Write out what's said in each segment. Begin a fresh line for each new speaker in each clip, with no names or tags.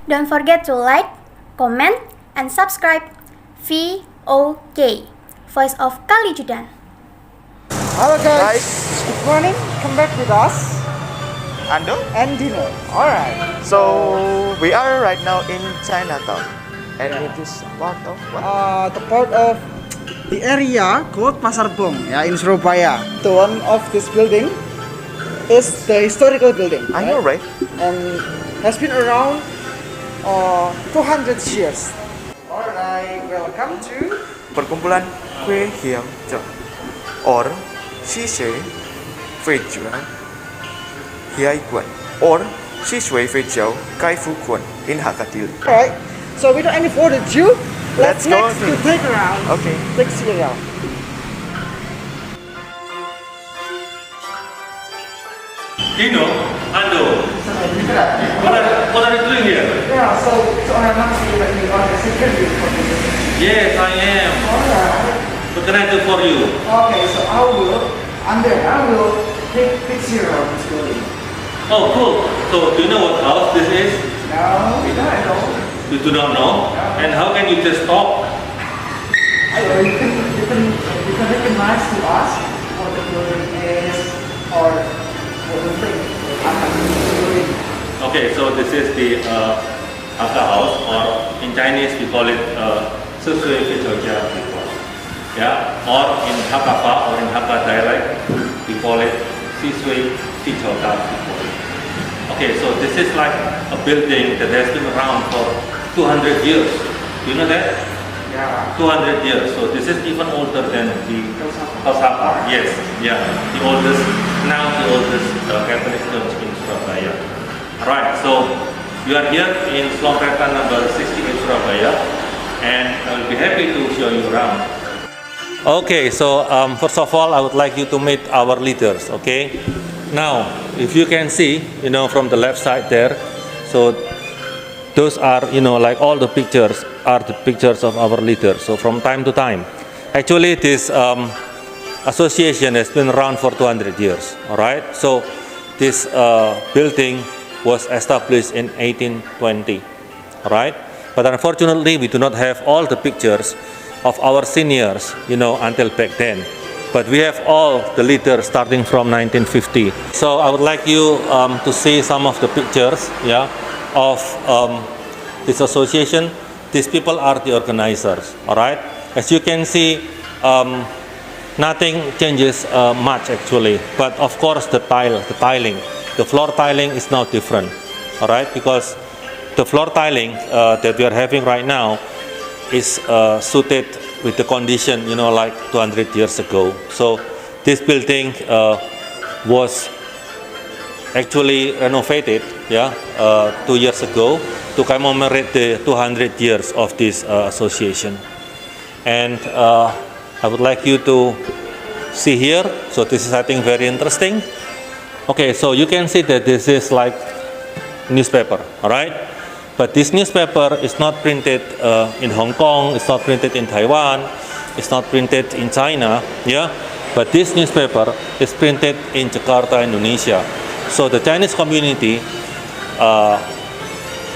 Don't forget to like, comment, and subscribe VOK, Voice of Kalijudan.
Hello guys, good morning. Come back with us
Ando?
and dinner. Alright.
So we are right now in Chinatown, and it is part of what?
The part of the area called Pasar Bong, in Surabaya. The one of this building is the historical building.
I know, right?
And has been around 200 years. Alright, welcome to
Perkumpulan Hwie Tiauw Ka or Hwie Tiauw or Hwie Tiauw Ka in Hakka.
Alright, so without any further ado,
Let's go
to take a round.
Okay.
Let's see around.
Dino, Ando, what are you doing here?
Yeah, so I'm asking you on the security.
Yes, I am.
Alright.
What can I do for you?
Okay, so I will take picture of this building.
Oh, cool. So, do you know what house this is?
No, we don't know.
You do not know?
No.
And how can you just talk?
So you can recognize to us what the building is or what we think after the building.
Okay, so this is the Hakka house, or in Chinese we call it Hwie Tiauw Ka. Yeah, or in Hakka or in Hakka dialect we call it Hwie Tiauw Ka. Okay, so this is like a building that has been around for 200 years. Do you know that?
Yeah.
200 years. So this is even older than the Hakka. Yes, yeah, the oldest Catholic church in Surabaya. Right. So you are here in Slompretan number 68 Surabaya, and I will be happy to show you around. Okay. So first of all, I would like you to meet our leaders. Okay. Now, if you can see, from the left side there, so those are, like all the pictures are the pictures of our leaders. So from time to time, actually this association has been around for 200 years. All right. So this building was established in 1820. All right. But unfortunately, we do not have all the pictures of our seniors, until back then. But we have all the leaders starting from 1950. So I would like you to see some of the pictures, of this association. These people are the organizers. All right. As you can see, nothing changes much actually. But of course, the tiling, the floor tiling is now different. All right, because the floor tiling that we are having right now is suited with the condition, like 200 years ago. So this building was actually renovated, 2 years ago to commemorate the 200 years of this association. And I would like you to see here. So this is, I think, very interesting. Okay, so you can see that this is like newspaper, all right? But this newspaper is not printed in Hong Kong, it's not printed in Taiwan, it's not printed in China, But this newspaper is printed in Jakarta, Indonesia. So the Chinese community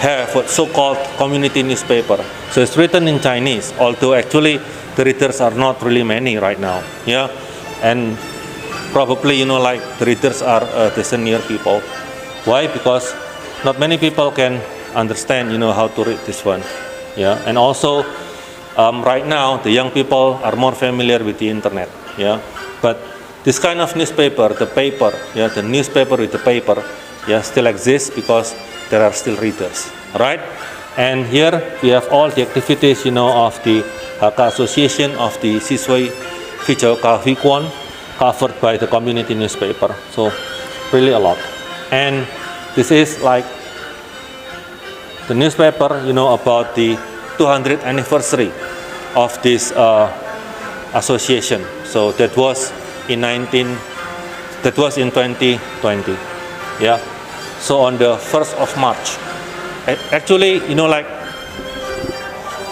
have what so-called community newspaper. So it's written in Chinese, although actually the readers are not really many right now, And probably, like the readers are the senior people. Why? Because not many people can understand, how to read this one, And also, right now, the young people are more familiar with the internet, But this kind of newspaper, the paper, the newspaper with the paper, still exists because there are still readers, right? And here we have all the activities, of the Hakka Association, of the Hwie Tiauw Ka covered by the community newspaper. So really a lot. And this is like the newspaper, about the 200th anniversary of this association. So that was in 2020. So on the 1st of March, actually, like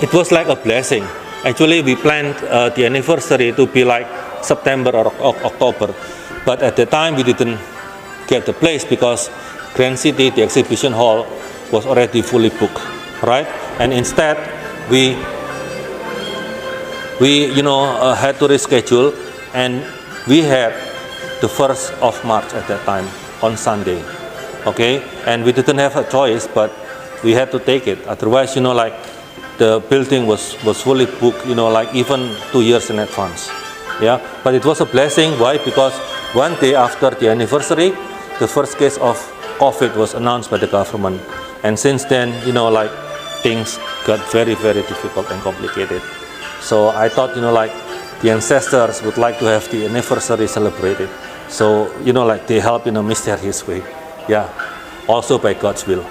it was like a blessing. Actually, we planned the anniversary to be like September or October, but at the time we didn't get the place because Grand City, the exhibition hall, was already fully booked, right? And instead, we had to reschedule, and we had the 1st of March at that time on Sunday, okay? And we didn't have a choice, but we had to take it. Otherwise, the building was fully booked, even 2 years in advance. Yeah, but it was a blessing. Why? Because one day after the anniversary, the first case of COVID was announced by the government, and since then, things got very, very difficult and complicated. So I thought, the ancestors would like to have the anniversary celebrated. So, they help in a mysterious way. Yeah, also by God's will.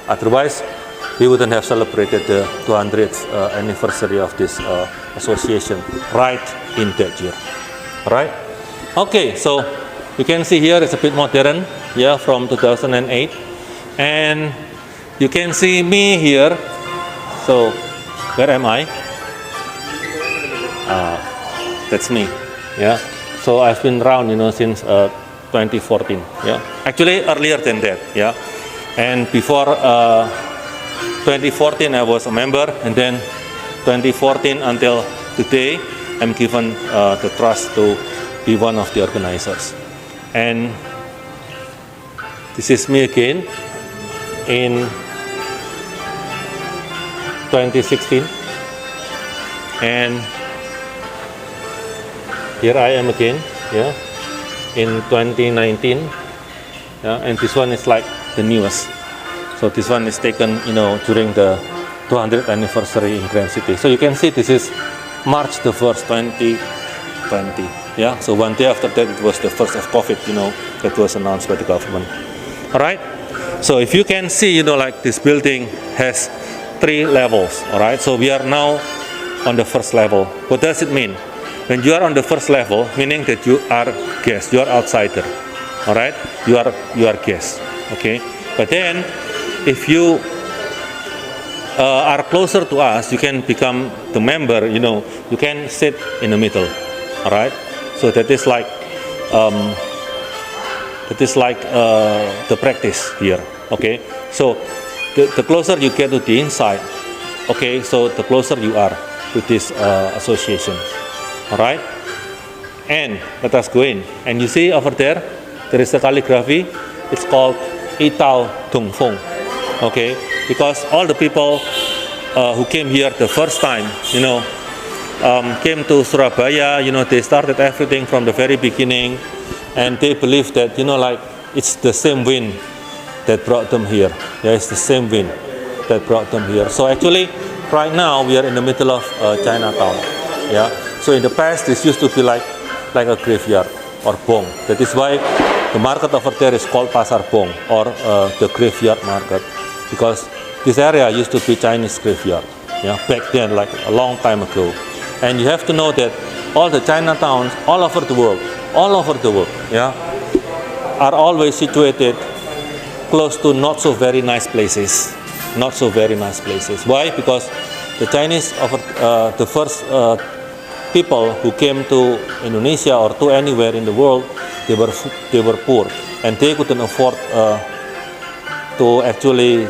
Otherwise, we wouldn't have celebrated the 200th anniversary of this association right in that year. Right? Okay, so you can see here it's a bit modern, yeah, from 2008. And you can see me here. So, where am I? That's me. Yeah. So I've been around, since 2014. Yeah. Actually, earlier than that. Yeah. And before 2014, I was a member, and then 2014 until today, I'm given the trust to be one of the organizers. And this is me again in 2016, and here I am again, yeah, in 2019, yeah, and this one is like the newest. So this one is taken, during the 200th anniversary in Grand City. So you can see this is March the 1st, 2020. Yeah. So one day after that, it was the first of COVID, that was announced by the government. All right. So if you can see, this building has 3 levels. All right. So we are now on the first level. What does it mean? When you are on the first level, meaning that you are guest, you are outsider. All right. You are guest. Okay. But then, if you are closer to us, you can become the member, you can sit in the middle, all right? So that is like the practice here, okay? So the closer you get to the inside, okay, so the closer you are to this association, all right? And let us go in. And you see over there is a calligraphy. It's called Hwie Tiauw Ka, okay? Because all the people who came here the first time, came to Surabaya, they started everything from the very beginning, and they believe that, it's the same wind that brought them here. Yeah, it's the same wind that brought them here. So actually, right now, we are in the middle of Chinatown. Yeah. So in the past, this used to be like a graveyard or bong. That is why the market over there is called Pasar Bong, or the graveyard market, because this area used to be Chinese graveyard, yeah, back then, like a long time ago. And you have to know that all the Chinatowns all over the world, yeah, are always situated close to not so very nice places. Why? Because the Chinese, the first people who came to Indonesia or to anywhere in the world, they were poor, and they couldn't afford to actually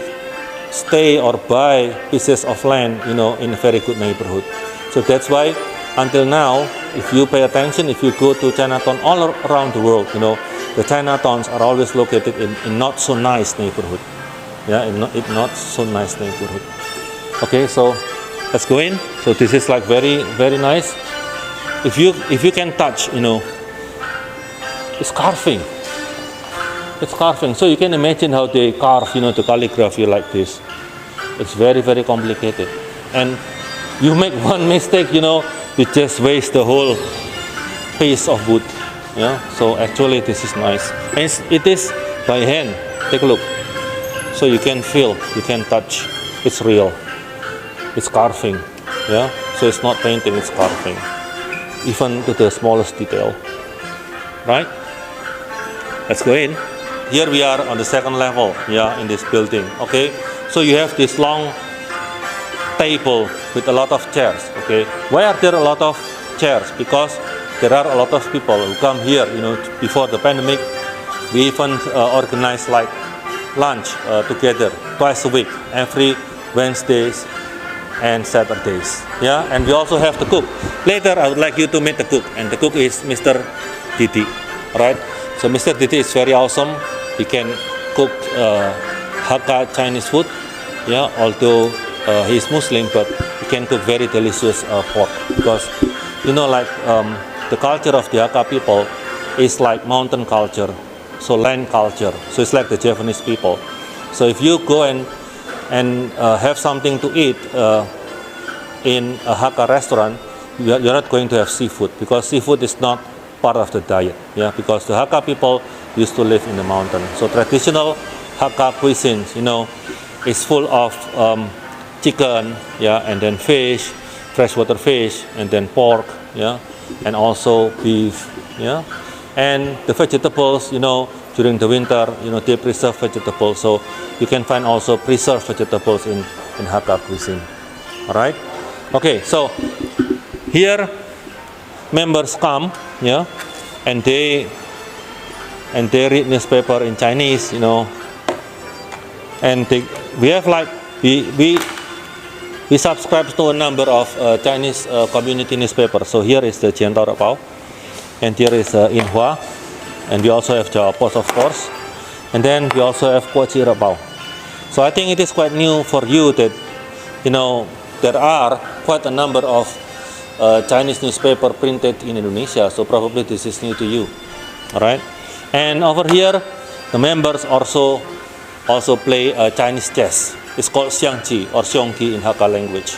stay or buy pieces of land, in a very good neighborhood. So that's why, until now, if you pay attention, if you go to Chinatown all around the world, the Chinatowns are always located in not so nice neighborhood. Yeah, in not so nice neighborhood. Okay, so let's go in. So this is like very, very nice. If you can touch, it's carving. So you can imagine how they carve, the calligraphy like this. It's very, very complicated. And you make one mistake, you just waste the whole piece of wood. Yeah. So actually, this is nice. And it is by hand. Take a look. So you can feel, you can touch. It's real. It's carving. Yeah. So it's not painting, it's carving. Even to the smallest detail. Right? Let's go in. Here we are on the second level, yeah, in this building. Okay. So you have this long table with a lot of chairs. Okay. Why are there a lot of chairs? Because there are a lot of people who come here. Before the pandemic, we even organized like lunch together. twice a week, every Wednesdays and Saturdays. Yeah, and we also have the cook. Later, I would like you to meet the cook, and the cook is Mr. Didi. Right? So Mr. Didi is very awesome. He can cook Hakka Chinese food. Yeah, although he is Muslim, but he can cook very delicious pork, because like the culture of the Hakka people is like mountain culture, so land culture. So it's like the Japanese people. So if you go and have something to eat in a Hakka restaurant, you're not going to have seafood, because seafood is not part of the diet. Yeah, because the Hakka people used to live in the mountain. So traditional Hakka cuisine, is full of chicken, yeah, and then fish, freshwater fish, and then pork, yeah, and also beef, yeah, and the vegetables, during the winter, they preserve vegetables, so you can find also preserved vegetables in Hakka cuisine. All right, okay, so here members come, yeah, and they read newspaper in Chinese, and we have like we subscribe to a number of Chinese community newspapers. So here is the Jiantao Pao, and here is Inhua, and we also have the Post, of course, and then we also have Kuochi Pao. So I think it is quite new for you that there are quite a number of Chinese newspaper printed in Indonesia. So probably this is new to you, all right? And over here, the members also play Chinese chess. It's called xiangqi or xiongqi in Hakka language.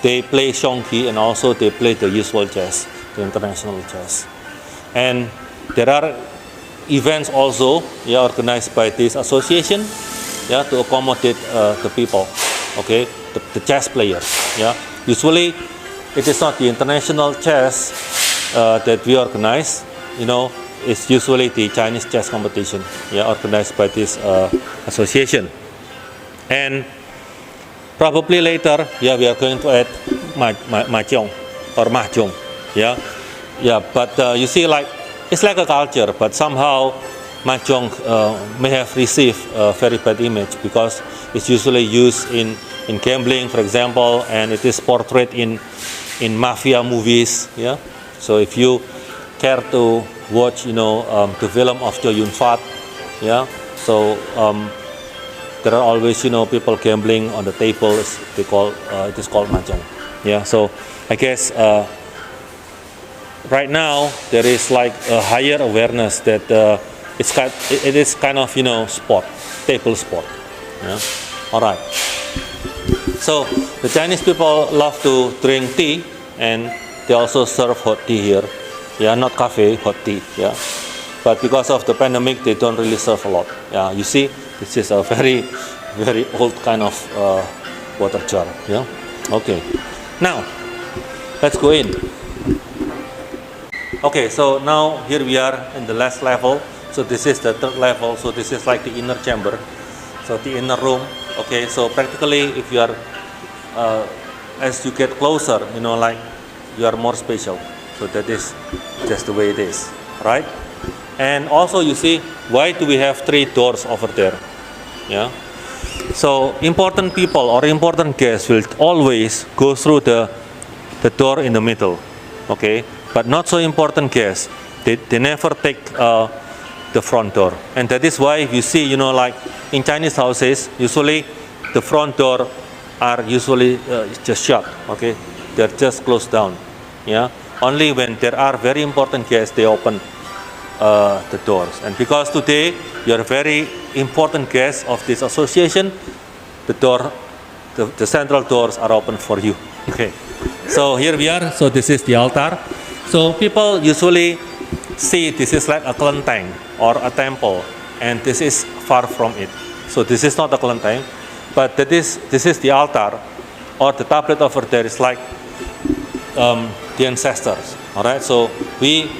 They play xiongqi, and also they play the usual chess, the international chess. And there are events also, yeah, organized by this association, yeah, to accommodate the people, okay, the chess players. Yeah, usually it is not the international chess that we organize. It's usually the Chinese chess competition, yeah, organized by this association. And probably later, yeah, we are going to add mahjong or mahjong, yeah. But you see, like it's like a culture, but somehow mahjong may have received a very bad image, because it's usually used in gambling, for example, and it is portrayed in mafia movies, yeah. So if you care to watch, the film of Jo Yun Fat, yeah. So there are always, people gambling on the tables. It is called mahjong, yeah. So I guess right now there is like a higher awareness that it is kind of sport, table sport, yeah. All right. So the Chinese people love to drink tea, and they also serve hot tea here. Yeah, not cafe, hot tea. Yeah, but because of the pandemic, they don't really serve a lot. Yeah, you see, this is a very, very old kind of water jar. Yeah. Okay. Now, let's go in. Okay, so now here we are in the last level. So this is the third level. So this is like the inner chamber. So the inner room. Okay, so practically, if you are as you get closer, like you are more special. So that is just the way it is, right? And also, you see, why do we have 3 doors over there? Yeah. So important people or important guests will always go through the door in the middle, okay? But not so important guests, they never take the front door, and that is why you see, like in Chinese houses, usually the front door are usually just shut, okay? They're just closed down, yeah. Only when there are very important guests, they open the doors. And because today you are very important guests of this association, the central doors are open for you. Okay. So here we are. So this is the altar. So people usually see this is like a kelenteng or a temple, and this is far from it. So this is not a kelenteng, but this is the altar, or the tablet over there is like the ancestors. All right, so we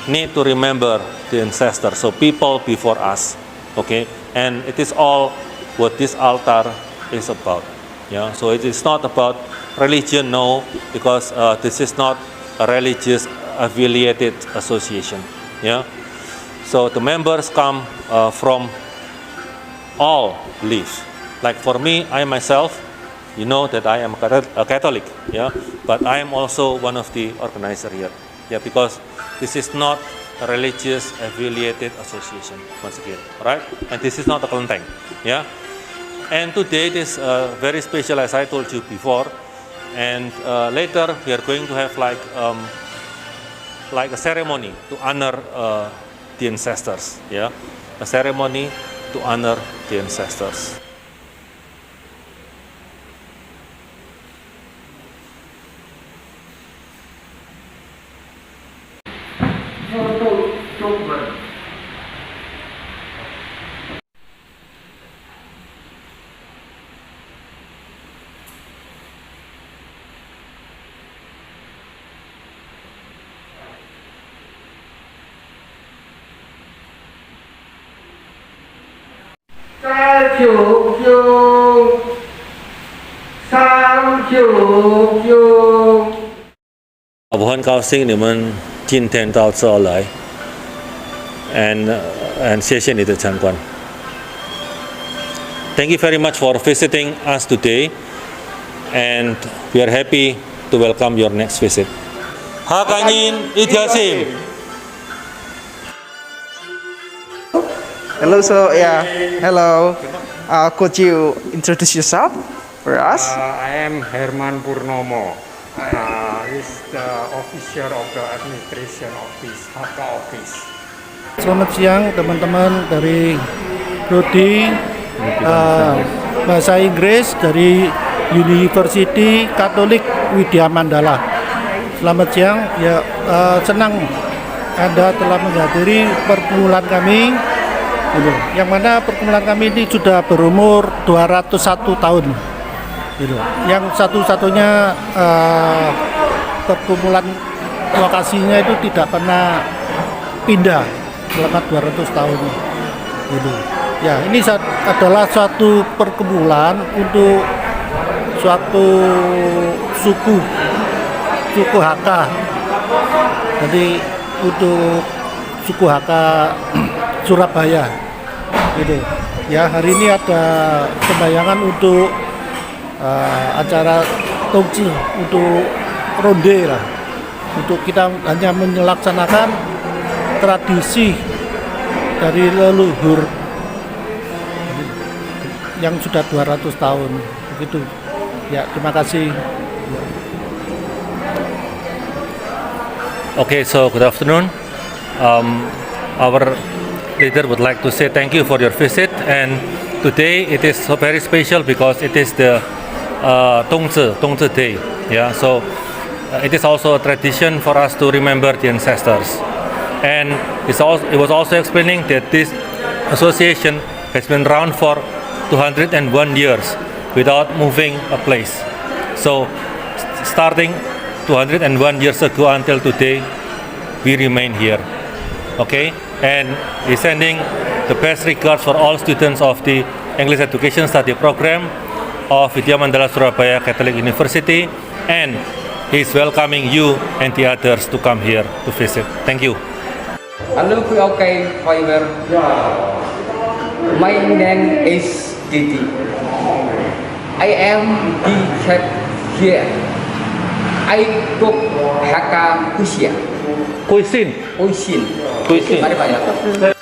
need to remember the ancestors, so people before us, okay, and it is all what this altar is about. Yeah, so it is not about religion, no, because this is not a religious affiliated association. Yeah, so the members come from all beliefs. Like for me, I myself, you know that I am a Catholic, yeah, but I am also one of the organizer here, yeah, because this is not a religious affiliated association once again, right? And this is not a kelenteng, yeah. And today it is very special, as I told you before, and later we are going to have like a ceremony to honor the ancestors, yeah, a ceremony to honor the ancestors.我很高兴你们今天到这来 and 谢谢你的参观 Thank you very much for visiting us today and we are happy to welcome your next visit. Hakka Hwie Tiauw Ka.
Hello, so yeah, hello. Could you introduce yourself for us?
I am Herman Purnomo. He's the officer of the administration of this Hakka office.
Selamat siang teman-teman dari Prodi Bahasa Inggris dari University Katolik Hwie Tiauw Mandala. Selamat siang, ya senang Anda telah menghadiri perkumpulan kami. Yang mana perkumpulan kami ini sudah berumur 201 tahun. Yang satu-satunya perkumpulan lokasinya itu tidak pernah pindah selama 200 tahun. Ya, ini adalah suatu perkumpulan untuk suatu suku Hakka. Jadi untuk suku Hakka Surabaya. Ya, hari ini ada sembayangan untuk acara Dongzhi, untuk ronde lah. Untuk kita hanya melaksanakan tradisi dari leluhur yang sudah 200 tahun. Begitu. Ya, terima kasih.
Okay, so good afternoon. Our leader would like to say thank you for your visit, and today it is so very special because it is the Dongzhi Day. Yeah, so it is also a tradition for us to remember the ancestors, and it was also explaining that this association has been around for 201 years without moving a place. So starting 201 years ago until today, we remain here. Okay, and he's sending the best regards for all students of the English Education Study Program of Hwie Tiauw Mandala Surabaya Catholic University, and he's welcoming you and the others to come here to visit. Thank you.
Hello, VOK Team. My name is Didi. I am the head here. I cook Hakka cuisine.
Cuisine.
Cuisine.
Cuisine.
Mari Pak ya.